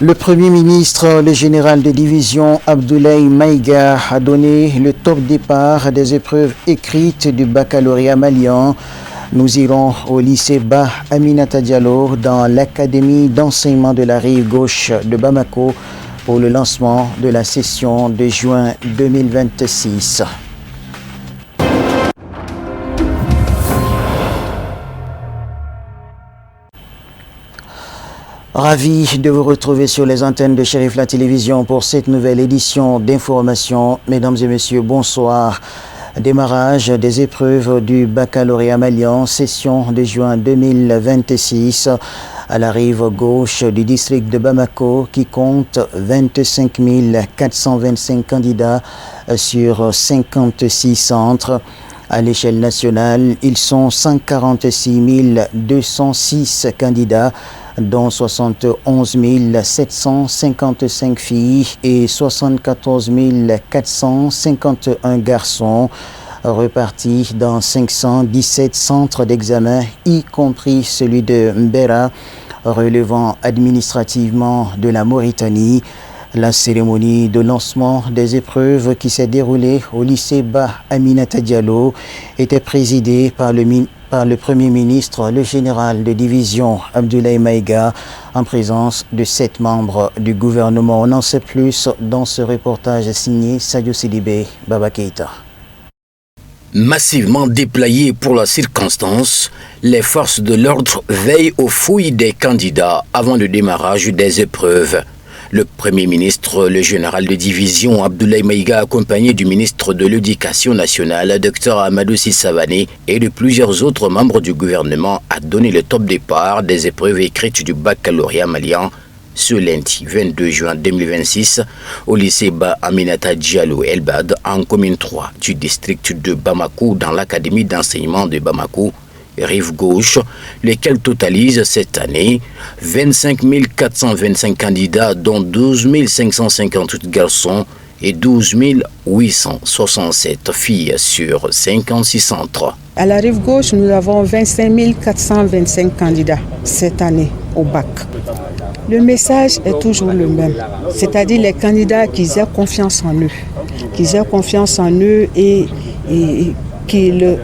Le Premier ministre, le général de division Abdoulaye Maïga a donné le top départ des épreuves écrites du baccalauréat malien. Nous irons au lycée Bah Aminata Diallo dans l'académie d'enseignement de la rive gauche de Bamako pour le lancement de la session de juin 2026. Ravi de vous retrouver sur les antennes de Cherif La Télévision pour cette nouvelle édition d'information. Mesdames et messieurs, bonsoir. Démarrage des épreuves du baccalauréat malien, session de juin 2026 à la rive gauche du district de Bamako qui compte 25 425 candidats sur 56 centres. À l'échelle nationale, ils sont 146 206 candidats, dont 71 755 filles et 74 451 garçons, repartis dans 517 centres d'examen, y compris celui de Mbera, relevant administrativement de la Mauritanie. La cérémonie de lancement des épreuves qui s'est déroulée au lycée Bah Aminata Diallo était présidée par le Premier ministre, le général de division Abdoulaye Maïga, en présence de 7 membres du gouvernement. On en sait plus dans ce reportage signé Sadio Sidibé Baba Keïta. Massivement déployées pour la circonstance, les forces de l'ordre veillent aux fouilles des candidats avant le démarrage des épreuves. Le Premier ministre, le général de division Abdoulaye Maïga, accompagné du ministre de l'Éducation nationale, Dr Amadou Sissavané, et de plusieurs autres membres du gouvernement, a donné le top départ des épreuves écrites du baccalauréat malien ce lundi 22 juin 2026 au lycée Bah Aminata Diallo Elbad en commune 3 du district de Bamako dans l'académie d'enseignement de Bamako, rive gauche, lesquels totalisent cette année 25 425 candidats, dont 12 558 garçons et 12 867 filles sur 56 centres. À la rive gauche, nous avons 25 425 candidats cette année au bac. Le message est toujours le même, c'est-à-dire les candidats qu'ils aient confiance en eux, et qu'ils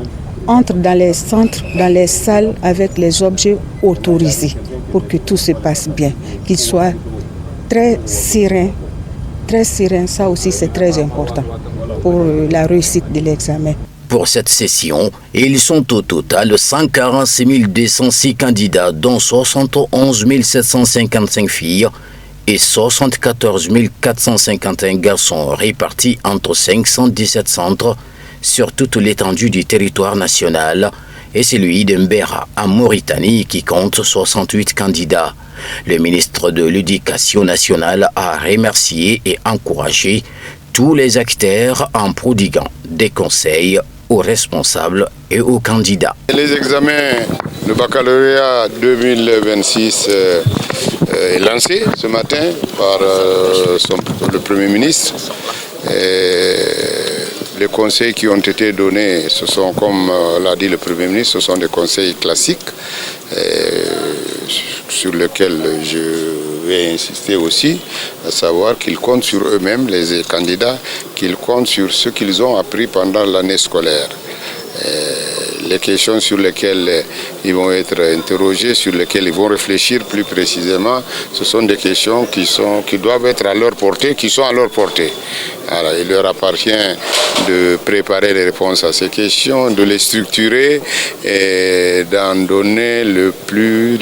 entrent dans les centres, dans les salles avec les objets autorisés pour que tout se passe bien, qu'ils soient très sereins, ça aussi c'est très important pour la réussite de l'examen. Pour cette session, ils sont au total 146 206 candidats, dont 71 755 filles et 74 451 garçons répartis entre 517 centres sur toute l'étendue du territoire national, et celui de Mbera en Mauritanie qui compte 68 candidats. Le ministre de l'Éducation nationale a remercié et encouragé tous les acteurs en prodiguant des conseils aux responsables et aux candidats. Les examens de baccalauréat 2026 est lancé ce matin par le Premier ministre. Les conseils qui ont été donnés, ce sont, comme l'a dit le Premier ministre, ce sont des conseils classiques sur lesquels je vais insister aussi, à savoir qu'ils comptent sur eux-mêmes, les candidats, qu'ils comptent sur ce qu'ils ont appris pendant l'année scolaire. Les questions sur lesquelles ils vont être interrogés, sur lesquelles ils vont réfléchir plus précisément, ce sont des questions qui doivent être à leur portée, qui sont à leur portée. Alors, il leur appartient de préparer les réponses à ces questions, de les structurer et d'en donner le plus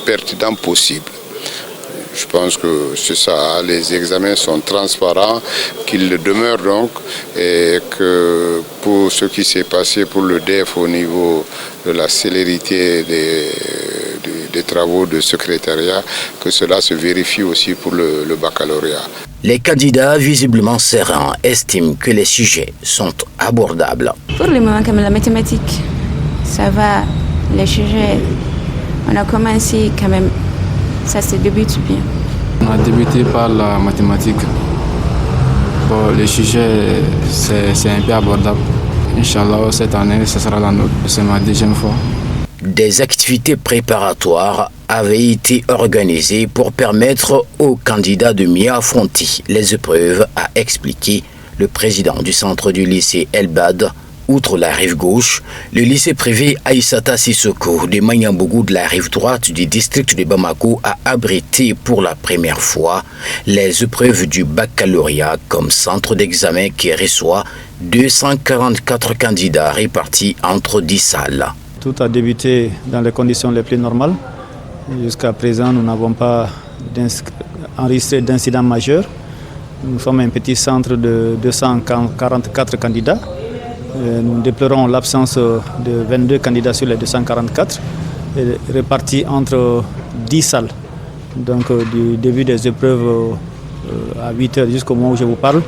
pertinent possible. Je pense que c'est ça, les examens sont transparents, qu'ils le demeurent donc, et que pour ce qui s'est passé pour le DEF au niveau de la célérité des travaux de secrétariat, que cela se vérifie aussi pour le baccalauréat. Les candidats visiblement sereins estiment que les sujets sont abordables. Pour le moment, comme la mathématique, ça va, les sujets, on a commencé quand même. Ça se débute bien. On a débuté par la mathématique. Bon, le sujet, c'est un peu abordable. Inch'Allah, cette année, ce sera la nôtre. C'est ma deuxième fois. des activités préparatoires avaient été organisées pour permettre aux candidats de mieux affronter les épreuves, a expliqué le président du centre du lycée Elbad. Outre la rive gauche, le lycée privé Aïssata Sissoko de Manyambougou de la rive droite du district de Bamako a abrité pour la première fois les épreuves du baccalauréat comme centre d'examen qui reçoit 244 candidats répartis entre 10 salles. Tout a débuté dans les conditions les plus normales. Jusqu'à présent, nous n'avons pas enregistré d'incidents majeurs. Nous sommes un petit centre de 244 candidats. Nous déplorons l'absence de 22 candidats sur les 244, répartis entre 10 salles. Donc du début des épreuves à 8 heures jusqu'au moment où je vous parle,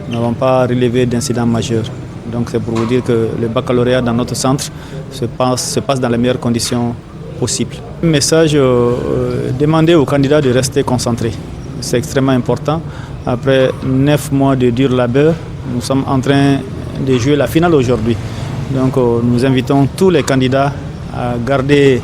nous n'avons pas relevé d'incidents majeurs. Donc c'est pour vous dire que le baccalauréat dans notre centre se passe dans les meilleures conditions possibles. Un message, demander aux candidats de rester concentrés. C'est extrêmement important. Après 9 mois de dur labeur, nous sommes en train de jouer la finale aujourd'hui. Donc nous invitons tous les candidats à garder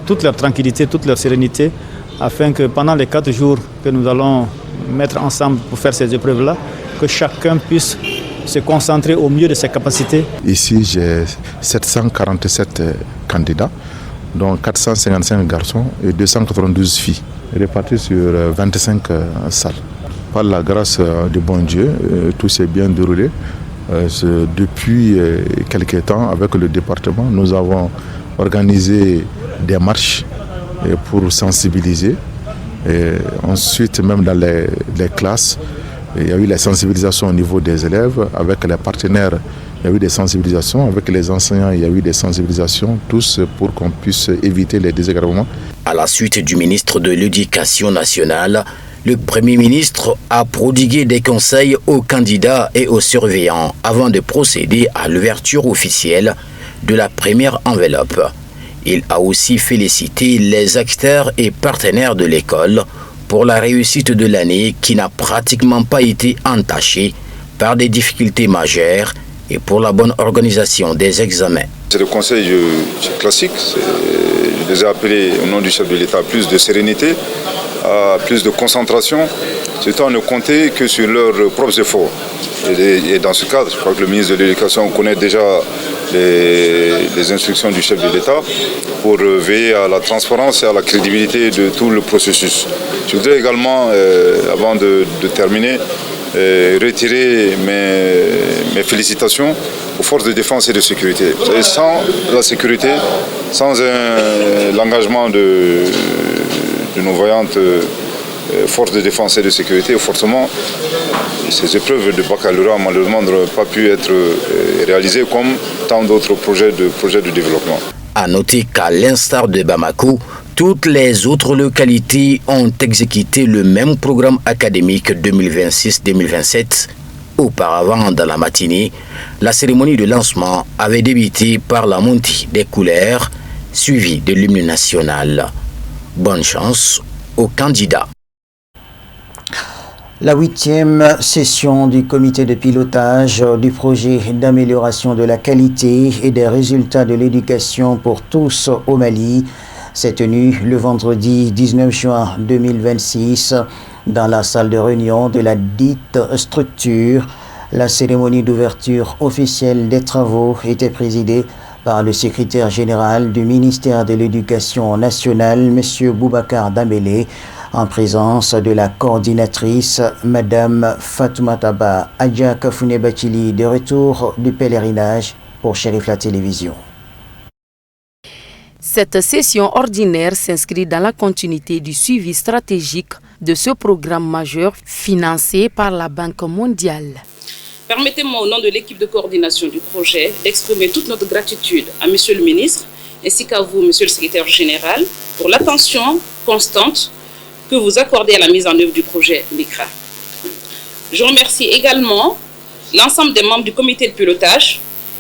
toute leur tranquillité, toute leur sérénité, afin que pendant les 4 jours que nous allons mettre ensemble pour faire ces épreuves-là, que chacun puisse se concentrer au mieux de ses capacités. Ici, j'ai 747 candidats, dont 455 garçons et 292 filles, répartis sur 25 salles. Par la grâce du bon Dieu, tout s'est bien déroulé. Depuis quelques temps, avec le département, nous avons organisé des marches pour sensibiliser. Et ensuite, même dans les classes, il y a eu la sensibilisation au niveau des élèves. Avec les partenaires, il y a eu des sensibilisations. Avec les enseignants, il y a eu des sensibilisations, tous pour qu'on puisse éviter les désagréments. À la suite du ministre de l'Éducation nationale, le Premier ministre a prodigué des conseils aux candidats et aux surveillants avant de procéder à l'ouverture officielle de la première enveloppe. Il a aussi félicité les acteurs et partenaires de l'école pour la réussite de l'année qui n'a pratiquement pas été entachée par des difficultés majeures et pour la bonne organisation des examens. C'est le conseil classique. Je les ai appelés au nom du chef de l'État à plus de sérénité, à plus de concentration, surtout à ne compter que sur leurs propres efforts. Et dans ce cadre, je crois que le ministre de l'Éducation connaît déjà les instructions du chef de l'État pour veiller à la transparence et à la crédibilité de tout le processus. Je voudrais également, avant de terminer, retirer mes félicitations aux forces de défense et de sécurité. Vous savez, sans la sécurité, sans l'engagement de nos voyantes forces de défense et de sécurité, forcément, ces épreuves de baccalauréat malheureusement n'auraient pas pu être réalisées comme tant d'autres projets de développement. À noter qu'à l'instar de Bamako, toutes les autres localités ont exécuté le même programme académique 2026-2027. Auparavant, dans la matinée, la cérémonie de lancement avait débuté par la montée des couleurs, suivie de l'hymne national. Bonne chance aux candidats. La 8e session du comité de pilotage du projet d'amélioration de la qualité et des résultats de l'éducation pour tous au Mali s'est tenue le vendredi 19 juin 2026 dans la salle de réunion de la dite structure. La cérémonie d'ouverture officielle des travaux était présidée par le secrétaire général du ministère de l'Éducation nationale, M. Boubacar Dambélé, en présence de la coordinatrice, Mme Fatoumata Ba Adja Kafoune Bachili, de retour du pèlerinage pour Chérif la Télévision. Cette session ordinaire s'inscrit dans la continuité du suivi stratégique de ce programme majeur financé par la Banque mondiale. Permettez-moi, au nom de l'équipe de coordination du projet, d'exprimer toute notre gratitude à Monsieur le ministre, ainsi qu'à vous, Monsieur le secrétaire général, pour l'attention constante que vous accordez à la mise en œuvre du projet MICRA. Je remercie également l'ensemble des membres du comité de pilotage,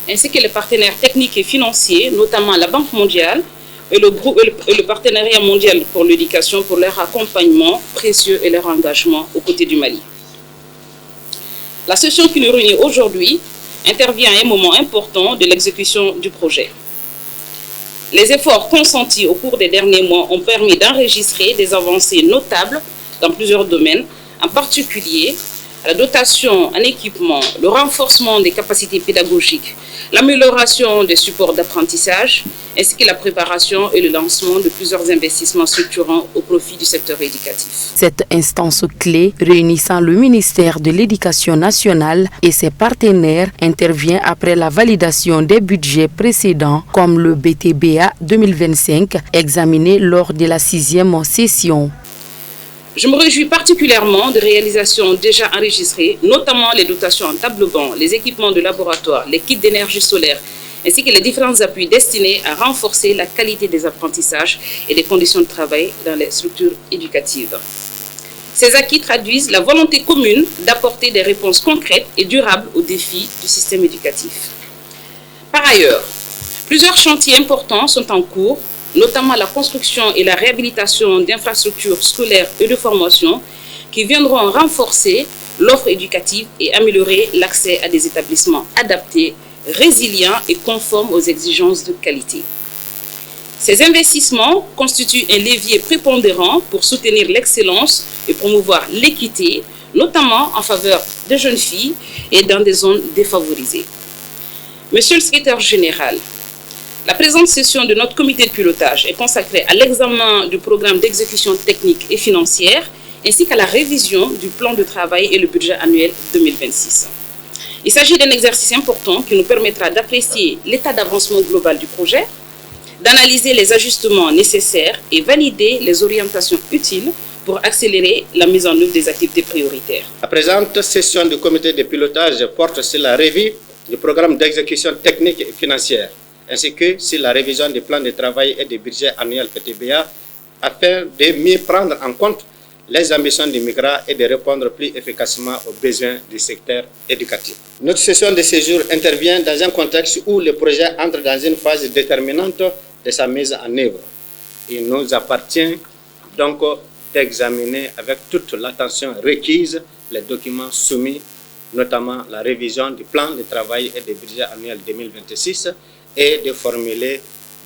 ainsi que les partenaires techniques et financiers, notamment la Banque mondiale et le partenariat mondial pour l'éducation, pour leur accompagnement précieux et leur engagement aux côtés du Mali. La session qui nous réunit aujourd'hui intervient à un moment important de l'exécution du projet. Les efforts consentis au cours des derniers mois ont permis d'enregistrer des avancées notables dans plusieurs domaines, en particulier la dotation en équipement, le renforcement des capacités pédagogiques, l'amélioration des supports d'apprentissage, ainsi que la préparation et le lancement de plusieurs investissements structurants au profit du secteur éducatif. Cette instance clé réunissant le ministère de l'Éducation nationale et ses partenaires intervient après la validation des budgets précédents comme le BTBA 2025 examiné lors de la 6e session. Je me réjouis particulièrement des réalisations déjà enregistrées, notamment les dotations en table-banc, les équipements de laboratoire, les kits d'énergie solaire, ainsi que les différents appuis destinés à renforcer la qualité des apprentissages et des conditions de travail dans les structures éducatives. Ces acquis traduisent la volonté commune d'apporter des réponses concrètes et durables aux défis du système éducatif. Par ailleurs, plusieurs chantiers importants sont en cours, notamment la construction et la réhabilitation d'infrastructures scolaires et de formation qui viendront renforcer l'offre éducative et améliorer l'accès à des établissements adaptés, résilients et conformes aux exigences de qualité. Ces investissements constituent un levier prépondérant pour soutenir l'excellence et promouvoir l'équité, notamment en faveur des jeunes filles et dans des zones défavorisées. Monsieur le secrétaire général, la présente session de notre comité de pilotage est consacrée à l'examen du programme d'exécution technique et financière ainsi qu'à la révision du plan de travail et le budget annuel 2026. Il s'agit d'un exercice important qui nous permettra d'apprécier l'état d'avancement global du projet, d'analyser les ajustements nécessaires et valider les orientations utiles pour accélérer la mise en œuvre des activités prioritaires. La présente session du comité de pilotage porte sur la revue du programme d'exécution technique et financière, ainsi que sur la révision des plans de travail et des budgets annuels PTBA, afin de mieux prendre en compte les ambitions du migrant et de répondre plus efficacement aux besoins du secteur éducatif. Notre session de séjour intervient dans un contexte où le projet entre dans une phase déterminante de sa mise en œuvre. Il nous appartient donc d'examiner avec toute l'attention requise les documents soumis, notamment la révision du plan de travail et des budgets annuels 2026, et de formuler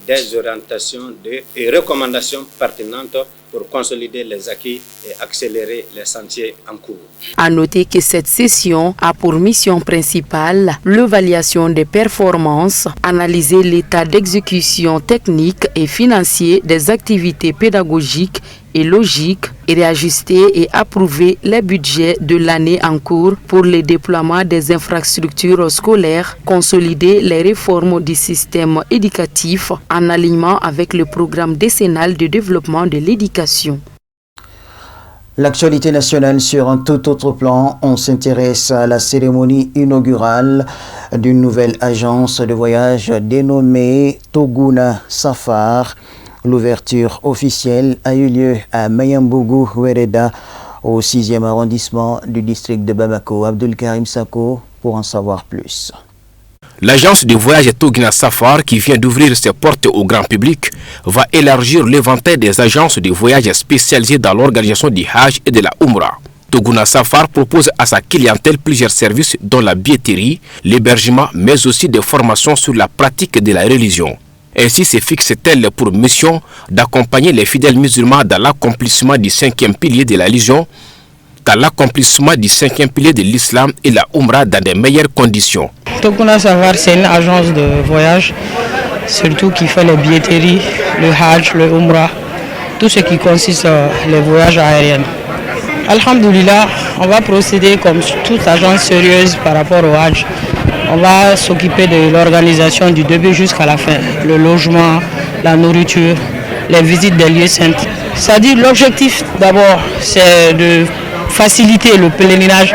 des orientations et recommandations pertinentes pour consolider les acquis et accélérer les chantiers en cours. À noter que cette session a pour mission principale l'évaluation des performances, analyser l'état d'exécution technique et financier des activités pédagogiques et logiques et réajuster et approuver les budgets de l'année en cours pour le déploiement des infrastructures scolaires, consolider les réformes du système éducatif en alignement avec le programme décennal de développement de l'éducation. L'actualité nationale sur un tout autre plan, on s'intéresse à la cérémonie inaugurale d'une nouvelle agence de voyage dénommée Toguna Safar. L'ouverture officielle a eu lieu à Mayambougou Wereda, au 6e arrondissement du district de Bamako. Abdul Karim Sako pour en savoir plus. L'agence de voyage Toguna Safar, qui vient d'ouvrir ses portes au grand public, va élargir l'éventail des agences de voyage spécialisées dans l'organisation du Hajj et de la Umrah. Toguna Safar propose à sa clientèle plusieurs services dont la billetterie, l'hébergement, mais aussi des formations sur la pratique de la religion. Ainsi se fixe-t-elle pour mission d'accompagner les fidèles musulmans dans l'accomplissement du 5e pilier de la religion, dans l'accomplissement du 5e pilier de l'islam et la Umrah dans de meilleures conditions. Toguna Safar, c'est une agence de voyage, surtout qui fait les billetteries, le Hajj, le Umrah, tout ce qui consiste les voyages aériens. Alhamdoulilah, on va procéder comme toute agence sérieuse par rapport au Hajj. On va s'occuper de l'organisation du début jusqu'à la fin, le logement, la nourriture, les visites des lieux saints. C'est-à-dire l'objectif d'abord, c'est de faciliter le pèlerinage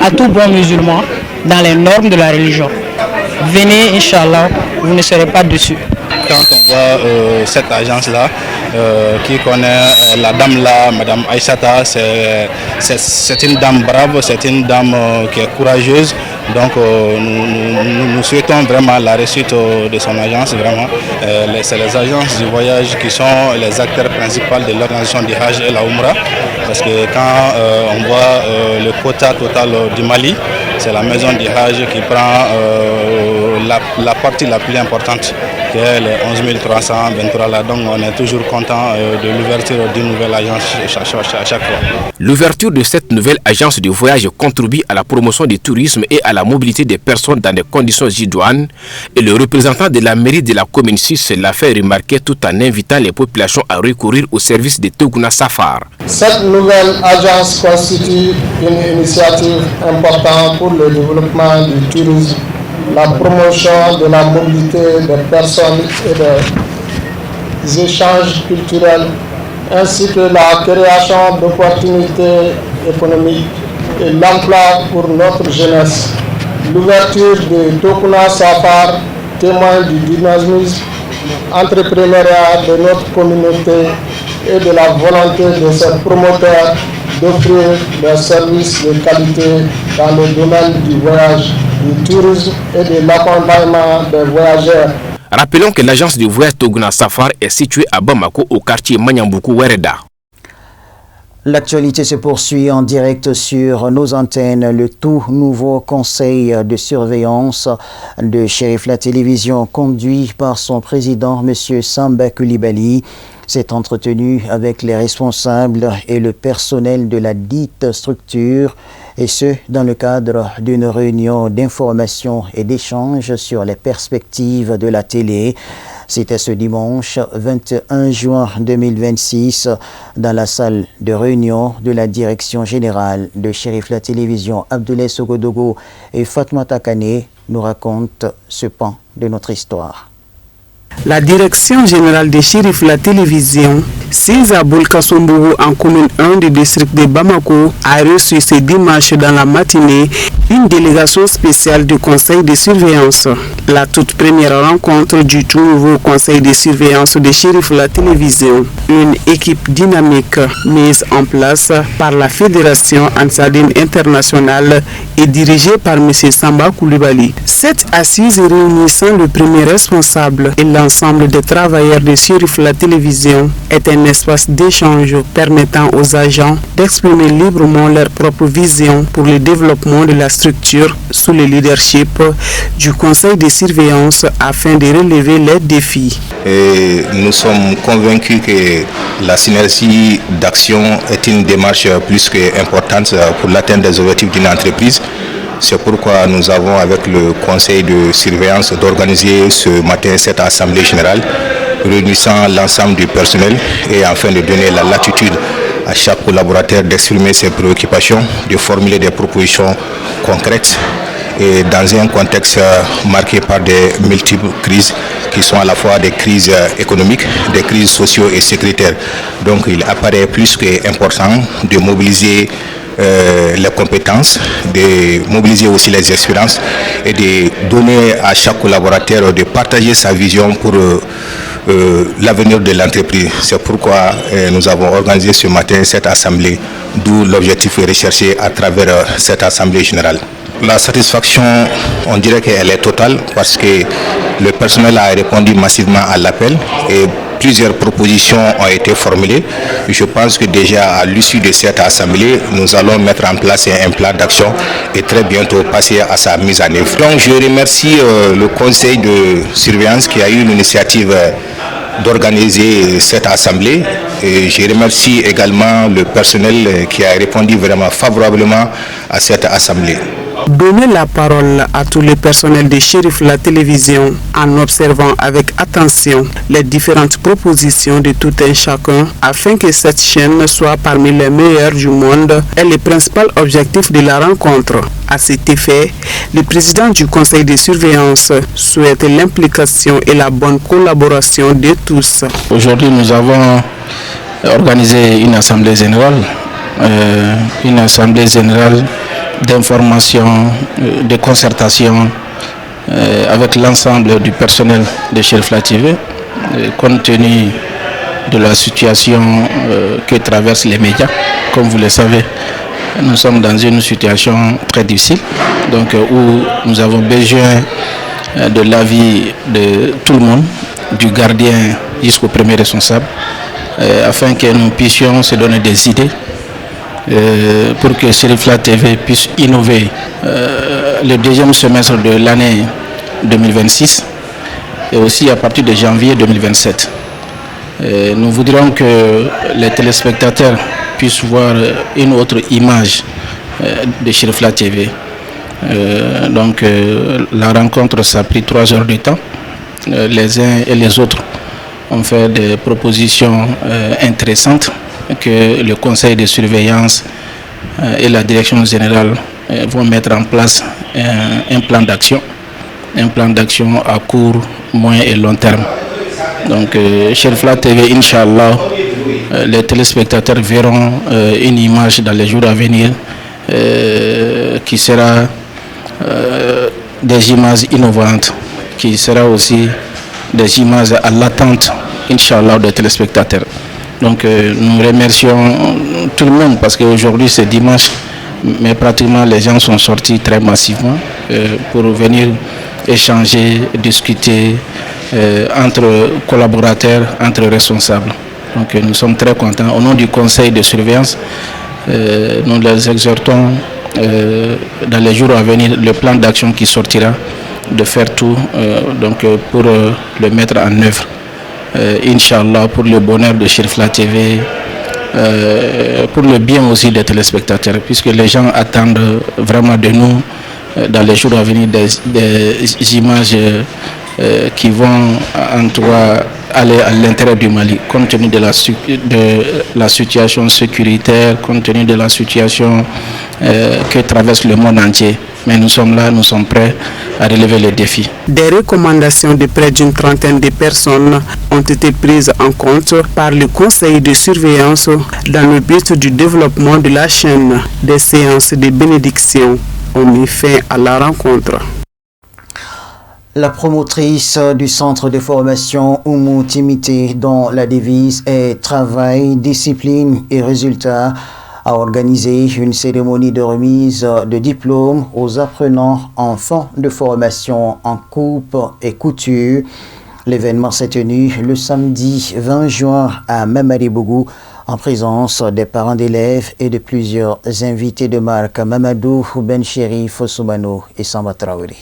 à tout bon musulman dans les normes de la religion. Venez, Inch'Allah, vous ne serez pas déçus. Quand on voit cette agence-là, qui connaît la dame là, Madame Aïssata, c'est une dame brave, c'est une dame qui est courageuse. Donc nous souhaitons vraiment la réussite de son agence. Vraiment. C'est les agences du voyage qui sont les acteurs principaux de l'organisation du Hajj et la Umrah. Parce que quand on voit le quota total du Mali, c'est la maison du Hajj qui prend la partie la plus importante, qui est les 11 323 là. Donc on est toujours content de l'ouverture d'une nouvelle agence à chaque fois. L'ouverture de cette nouvelle agence de voyage contribue à la promotion du tourisme et à la mobilité des personnes dans des conditions idoines. Et le représentant de la mairie de la commune 6 l'a fait remarquer tout en invitant les populations à recourir au service de Toguna Safar. Cette nouvelle agence constitue une initiative importante pour le développement du tourisme, la promotion de la mobilité des personnes et des échanges culturels, ainsi que la création d'opportunités économiques et l'emploi pour notre jeunesse. L'ouverture de Toguna Safar témoigne du dynamisme entrepreneurial de notre communauté et de la volonté de ses promoteurs d'offrir des services de qualité dans le domaine du voyage, du tourisme et de l'accompagnement des voyageurs. Rappelons que l'agence de voyage Toguna Safar est située à Bamako au quartier Manyambuku-Wereda. L'actualité se poursuit en direct sur nos antennes. Le tout nouveau conseil de surveillance de Shérif La Télévision, conduit par son président, M. Samba Coulibaly, s'est entretenu avec les responsables et le personnel de la dite structure, et ce, dans le cadre d'une réunion d'information et d'échange sur les perspectives de la télé. C'était ce dimanche 21 juin 2026 dans la salle de réunion de la direction générale de Shérif La Télévision. Abdoulaye Sogodogo et Fatmata Kane nous racontent ce pan de notre histoire. La direction générale de Shérif La Télévision, Sinzaboul Kasombougou en commune 1 du district de Bamako, a reçu ce dimanche dans la matinée une délégation spéciale du conseil de surveillance. La toute première rencontre du tout nouveau conseil de surveillance de Shérif La Télévision, une équipe dynamique mise en place par la Fédération Ansadine Internationale et dirigée par M. Samba Coulibaly. Cette assise réunissant le premier responsable et l'ensemble des travailleurs de Shérif La Télévision est un espace d'échange permettant aux agents d'exprimer librement leur propre vision pour le développement de la structure sous le leadership du conseil de surveillance afin de relever les défis. Et nous sommes convaincus que la synergie d'action est une démarche plus qu'importante pour l'atteinte des objectifs d'une entreprise. C'est pourquoi nous avons avec le conseil de surveillance d'organiser ce matin cette assemblée générale réunissant l'ensemble du personnel et afin de donner la latitude à chaque collaborateur d'exprimer ses préoccupations, de formuler des propositions concrètes et dans un contexte marqué par des multiples crises qui sont à la fois des crises économiques, des crises socio- et sécuritaires. Donc il apparaît plus qu'important de mobiliser les compétences, de mobiliser aussi les expériences et de donner à chaque collaborateur de partager sa vision pour l'avenir de l'entreprise. C'est pourquoi nous avons organisé ce matin cette assemblée, d'où l'objectif recherché à travers cette assemblée générale. La satisfaction, on dirait qu'elle est totale parce que le personnel a répondu massivement à l'appel et plusieurs propositions ont été formulées. Je pense que déjà à l'issue de cette assemblée, nous allons mettre en place un plan d'action et très bientôt passer à sa mise en œuvre. Donc je remercie le conseil de surveillance qui a eu l'initiative d'organiser cette assemblée et je remercie également le personnel qui a répondu vraiment favorablement à cette assemblée. Donner la parole à tous les personnels de Shérif La Télévision en observant avec attention les différentes propositions de tout un chacun afin que cette chaîne soit parmi les meilleures du monde est le principal objectif de la rencontre. À cet effet, le président du conseil de surveillance souhaite l'implication et la bonne collaboration de tous. Aujourd'hui, nous avons organisé une assemblée générale d'information, de concertation avec l'ensemble du personnel de Shérif La TV, compte tenu de la situation que traversent les médias. Comme vous le savez, nous sommes dans une situation très difficile, donc où nous avons besoin de l'avis de tout le monde, du gardien jusqu'au premier responsable, afin que nous puissions se donner des idées pour que Shérif La TV puisse innover. Le deuxième semestre de l'année 2026 et aussi à partir de janvier 2027. Nous voudrions que les téléspectateurs puissent voir une autre image de Chérifla TV. La rencontre, ça a pris 3 heures de temps. Les uns et les autres ont fait des propositions intéressantes que le conseil de surveillance et la direction générale vont mettre en place un plan d'action à court, moyen et long terme. Donc, Chérifla TV, Inch'Allah, les téléspectateurs verront une image dans les jours à venir qui sera des images innovantes, qui sera aussi des images à l'attente, Inch'Allah, des téléspectateurs. Donc, nous remercions tout le monde parce qu'aujourd'hui c'est dimanche, mais pratiquement les gens sont sortis très massivement pour venir échanger, discuter entre collaborateurs, entre responsables. Donc nous sommes très contents. Au nom du conseil de surveillance, nous les exhortons dans les jours à venir, le plan d'action qui sortira, de faire tout pour le mettre en œuvre. Inch'Allah, pour le bonheur de Chérifla TV, pour le bien aussi des téléspectateurs, puisque les gens attendent vraiment de nous dans les jours à venir des images qui vont en tout cas aller à l'intérieur du Mali, compte tenu de la situation sécuritaire, compte tenu de la situation que traverse le monde entier. Mais nous sommes là, nous sommes prêts à relever les défis. Des recommandations de près d'une trentaine de personnes ont été prises en compte par le conseil de surveillance dans le but du développement de la chaîne. Des séances de bénédiction ont mis fin à la rencontre. La promotrice du centre de formation Oumou Timité, dont la devise est travail, discipline et résultat, a organisé une cérémonie de remise de diplôme aux apprenants en fin de formation en coupe et couture. L'événement s'est tenu le samedi 20 juin à Mamadi-Bougou en présence des parents d'élèves et de plusieurs invités de marque, Mamadou Bencheri Fossoumano et Samba Traoré.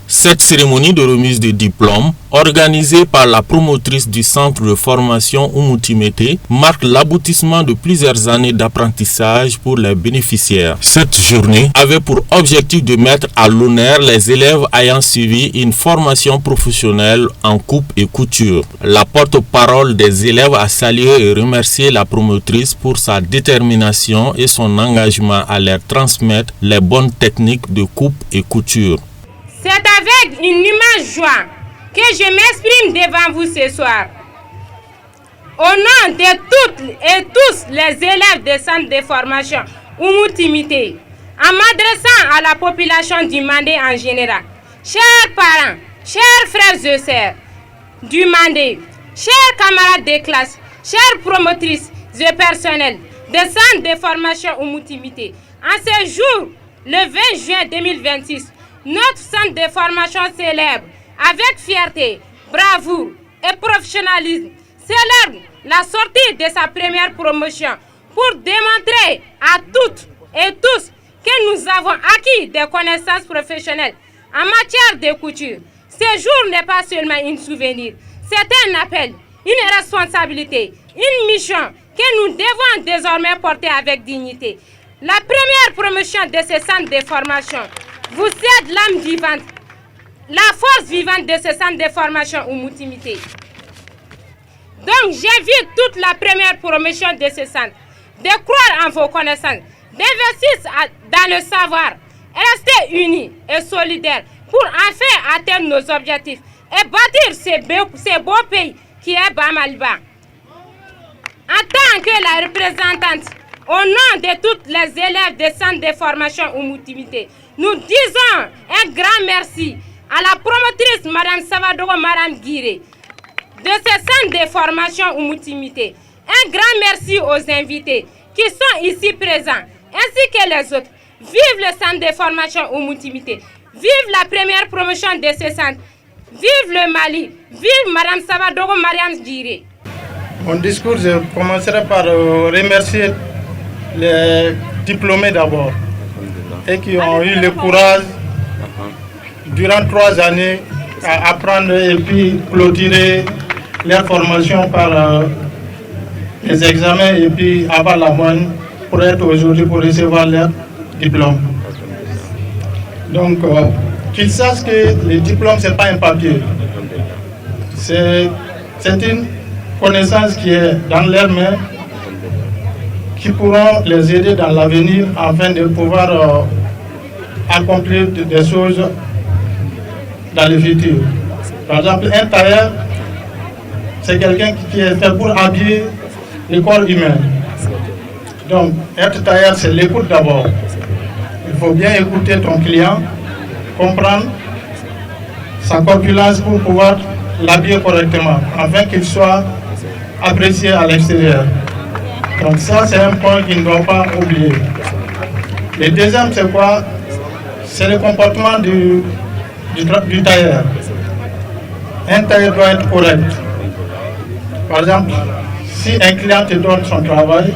Cette cérémonie de remise de diplôme, organisée par la promotrice du centre de formation Oumou Timité, marque l'aboutissement de plusieurs années d'apprentissage pour les bénéficiaires. Cette journée avait pour objectif de mettre à l'honneur les élèves ayant suivi une formation professionnelle en coupe et couture. La porte-parole des élèves a salué et remercié la promotrice pour sa détermination et son engagement à leur transmettre les bonnes techniques de coupe et couture. C'est avec une immense joie que je m'exprime devant vous ce soir. Au nom de toutes et tous les élèves des centres de formation Oumou Timité, en m'adressant à la population du Mandé en général, chers parents, chers frères et sœurs du Mandé, chers camarades de classe, chères promotrices et personnels des centres de formation Oumou Timité, en ce jour, le 20 juin 2026, notre centre de formation célèbre avec fierté, bravoure et professionnalisme célèbre la sortie de sa première promotion pour démontrer à toutes et tous que nous avons acquis des connaissances professionnelles en matière de couture. Ce jour n'est pas seulement un souvenir, c'est un appel, une responsabilité, une mission que nous devons désormais porter avec dignité. La première promotion de ce centre de formation vous êtes l'âme vivante, la force vivante de ce centre de formation Oumou Timité. Donc j'invite toute la première promotion de ce centre de croire en vos connaissances, d'investir dans le savoir, rester unis et solidaires pour enfin atteindre nos objectifs et bâtir ce beau pays qui est Bamaliba. En tant que la représentante, au nom de toutes les élèves des centres de formation Oumou Timité, nous disons un grand merci à la promotrice Mme Savadogo Maram Guiré de ce centre de formation Oumou Timité. Un grand merci aux invités qui sont ici présents, ainsi que les autres. Vive le centre de formation Oumou Timité. Vive la première promotion de ce centre. Vive le Mali. Vive Mme Savadogo Maram Guiré. Mon discours, je commencerai par remercier les diplômés d'abord et qui ont eu le courage durant 3 années à apprendre et puis clôturer leur formation par les examens et puis avoir la moyenne pour être aujourd'hui pour recevoir leur diplôme. Donc, qu'ils sachent que le diplôme, ce n'est pas un papier. C'est une connaissance qui est dans leurs mains, qui pourront les aider dans l'avenir afin de pouvoir accomplir des choses dans le futur. Par exemple, un tailleur, c'est quelqu'un qui est fait pour habiller le corps humain. Donc, être tailleur, c'est l'écoute d'abord. Il faut bien écouter ton client, comprendre sa corpulence pour pouvoir l'habiller correctement, afin qu'il soit apprécié à l'extérieur. Donc ça, c'est un point qu'il ne doit pas oublier. Le deuxième, c'est quoi? C'est le comportement du tailleur. Un tailleur doit être correct. Par exemple, si un client te donne son travail,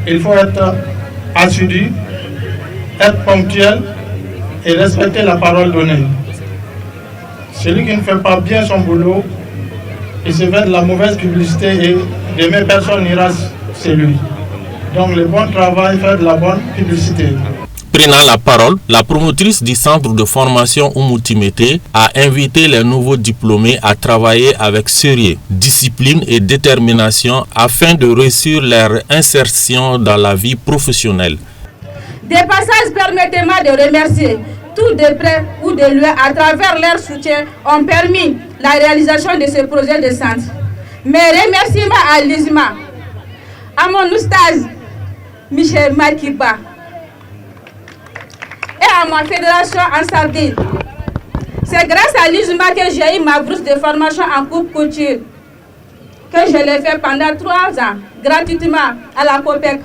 il faut être assidu, être ponctuel et respecter la parole donnée. Celui qui ne fait pas bien son boulot, il se fait de la mauvaise publicité et demain personne n'ira chez lui. Donc le bon travail fait de la bonne publicité. Prenant la parole, la promotrice du centre de formation Umoutimete a invité les nouveaux diplômés à travailler avec sérieux, discipline et détermination afin de réussir leur insertion dans la vie professionnelle. Des passages, permettez-moi de remercier tous de près ou de loin à travers leur soutien ont permis la réalisation de ce projet de centre. Mes remerciements à l'ISMA, à mon oustaz Michel Makiba et à ma fédération en Sardine. C'est grâce à l'ISMA que j'ai eu ma bourse de formation en coupe couture, que je l'ai fait pendant 3 ans, gratuitement à la COPEC,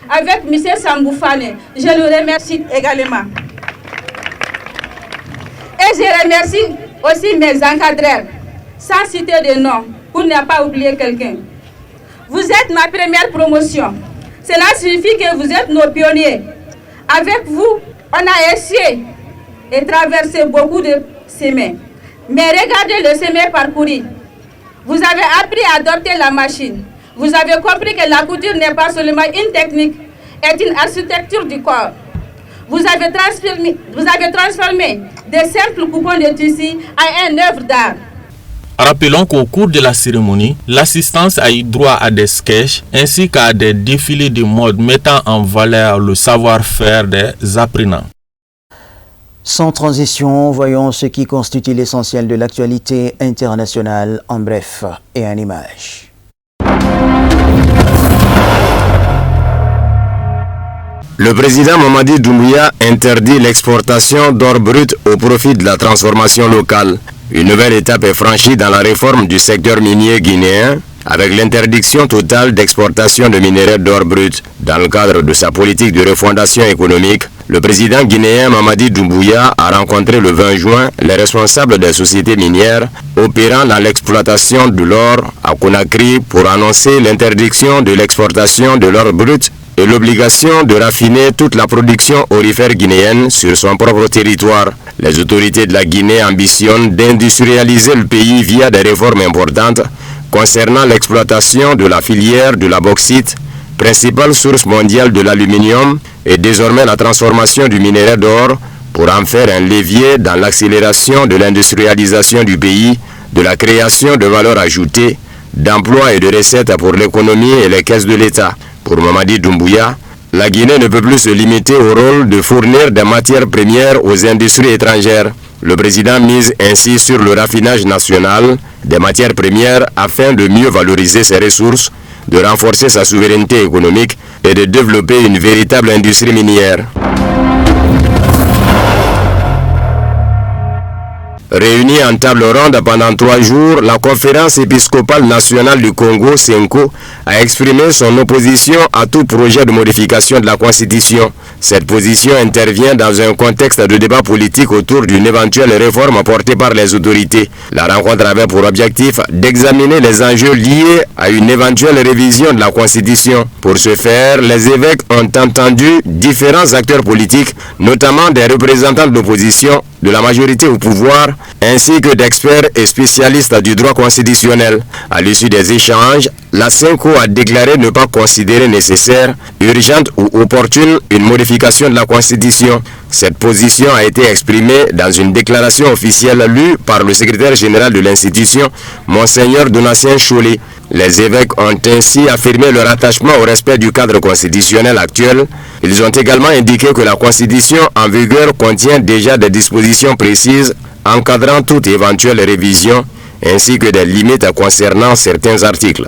avec M. Samboufane. Je le remercie également. Et je remercie aussi mes encadreurs, sans citer de nom, pour ne pas oublier quelqu'un. Vous êtes ma première promotion. Cela signifie que vous êtes nos pionniers. Avec vous, on a essayé et traversé beaucoup de chemins. Mais regardez le chemin parcouru. Vous avez appris à adopter la machine. Vous avez compris que la couture n'est pas seulement une technique, est une architecture du corps. Vous avez transformé des simples coupons de tissu à une œuvre d'art. Rappelons qu'au cours de la cérémonie, l'assistance a eu droit à des sketchs ainsi qu'à des défilés de mode mettant en valeur le savoir-faire des apprenants. Sans transition, voyons ce qui constitue l'essentiel de l'actualité internationale en bref et en images. Le président Mamadi Doumbouya interdit l'exportation d'or brut au profit de la transformation locale. Une nouvelle étape est franchie dans la réforme du secteur minier guinéen avec l'interdiction totale d'exportation de minerais d'or brut. Dans le cadre de sa politique de refondation économique, le président guinéen Mamadi Doumbouya a rencontré le 20 juin les responsables des sociétés minières opérant dans l'exploitation de l'or à Conakry pour annoncer l'interdiction de l'exportation de l'or brut et l'obligation de raffiner toute la production aurifère guinéenne sur son propre territoire. Les autorités de la Guinée ambitionnent d'industrialiser le pays via des réformes importantes concernant l'exploitation de la filière de la bauxite, principale source mondiale de l'aluminium, et désormais la transformation du minerai d'or pour en faire un levier dans l'accélération de l'industrialisation du pays, de la création de valeur ajoutée, d'emplois et de recettes pour l'économie et les caisses de l'État. Pour Mamadi Doumbouya, la Guinée ne peut plus se limiter au rôle de fournir des matières premières aux industries étrangères. Le président mise ainsi sur le raffinage national des matières premières afin de mieux valoriser ses ressources, de renforcer sa souveraineté économique et de développer une véritable industrie minière. Réunie en table ronde pendant 3 jours, la conférence épiscopale nationale du Congo, CENCO, a exprimé son opposition à tout projet de modification de la Constitution. Cette position intervient dans un contexte de débat politique autour d'une éventuelle réforme apportée par les autorités. La rencontre avait pour objectif d'examiner les enjeux liés à une éventuelle révision de la Constitution. Pour ce faire, les évêques ont entendu différents acteurs politiques, notamment des représentants de l'opposition, de la majorité au pouvoir, ainsi que d'experts et spécialistes du droit constitutionnel. À l'issue des échanges, la CENCO a déclaré ne pas considérer nécessaire, urgente ou opportune une modification de la Constitution. Cette position a été exprimée dans une déclaration officielle lue par le secrétaire général de l'institution, Monseigneur Donatien Cholet. Les évêques ont ainsi affirmé leur attachement au respect du cadre constitutionnel actuel. Ils ont également indiqué que la Constitution en vigueur contient déjà des dispositions précises encadrant toute éventuelle révision, ainsi que des limites concernant certains articles.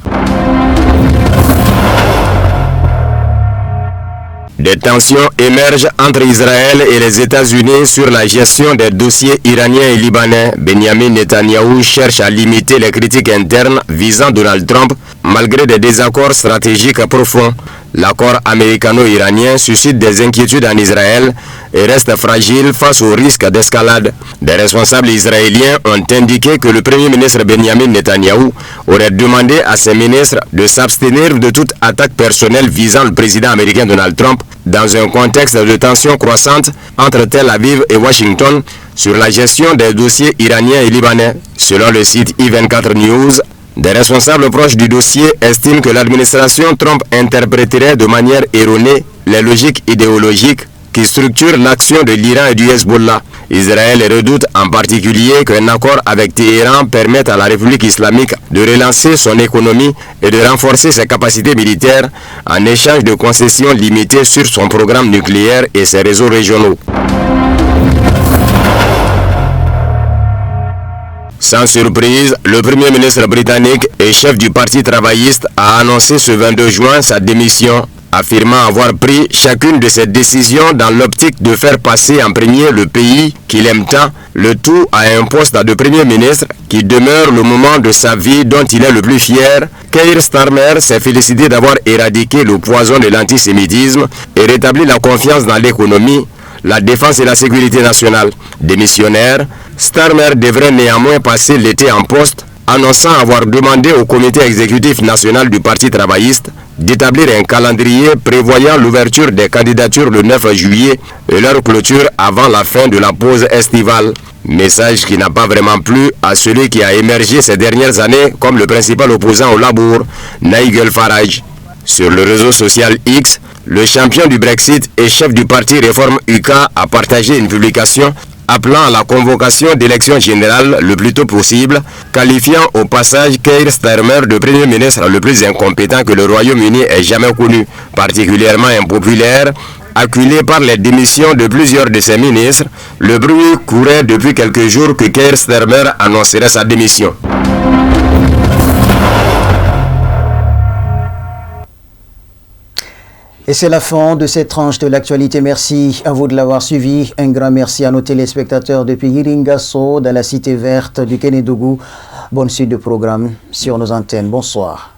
Des tensions émergent entre Israël et les États-Unis sur la gestion des dossiers iraniens et libanais. Benjamin Netanyahou cherche à limiter les critiques internes visant Donald Trump malgré des désaccords stratégiques profonds. L'accord américano-iranien suscite des inquiétudes en Israël et reste fragile face au risque d'escalade. Des responsables israéliens ont indiqué que le Premier ministre Benjamin Netanyahou aurait demandé à ses ministres de s'abstenir de toute attaque personnelle visant le président américain Donald Trump dans un contexte de tensions croissantes entre Tel Aviv et Washington sur la gestion des dossiers iraniens et libanais. Selon le site I24 News, des responsables proches du dossier estiment que l'administration Trump interpréterait de manière erronée les logiques idéologiques qui structurent l'action de l'Iran et du Hezbollah. Israël redoute en particulier qu'un accord avec Téhéran permette à la République islamique de relancer son économie et de renforcer ses capacités militaires en échange de concessions limitées sur son programme nucléaire et ses réseaux régionaux. Sans surprise, le Premier ministre britannique et chef du Parti travailliste a annoncé ce 22 juin sa démission, affirmant avoir pris chacune de ces décisions dans l'optique de faire passer en premier le pays qu'il aime tant, le tout à un poste de Premier ministre qui demeure le moment de sa vie dont il est le plus fier. Keir Starmer s'est félicité d'avoir éradiqué le poison de l'antisémitisme et rétabli la confiance dans l'économie, la défense et la sécurité nationale. Démissionnaire, Starmer devrait néanmoins passer l'été en poste, annonçant avoir demandé au comité exécutif national du Parti travailliste d'établir un calendrier prévoyant l'ouverture des candidatures le 9 juillet et leur clôture avant la fin de la pause estivale. Message qui n'a pas vraiment plu à celui qui a émergé ces dernières années comme le principal opposant au Labour, Nigel Farage. Sur le réseau social X, le champion du Brexit et chef du parti Réforme UK a partagé une publication appelant à la convocation d'élections générales le plus tôt possible, qualifiant au passage Keir Starmer de Premier ministre le plus incompétent que le Royaume-Uni ait jamais connu, particulièrement impopulaire. Acculé par les démissions de plusieurs de ses ministres, le bruit courait depuis quelques jours que Keir Starmer annoncerait sa démission. Et c'est la fin de cette tranche de l'actualité. Merci à vous de l'avoir suivi. Un grand merci à nos téléspectateurs depuis Yiringasso, dans la cité verte du Kénédougou. Bonne suite de programme sur nos antennes. Bonsoir.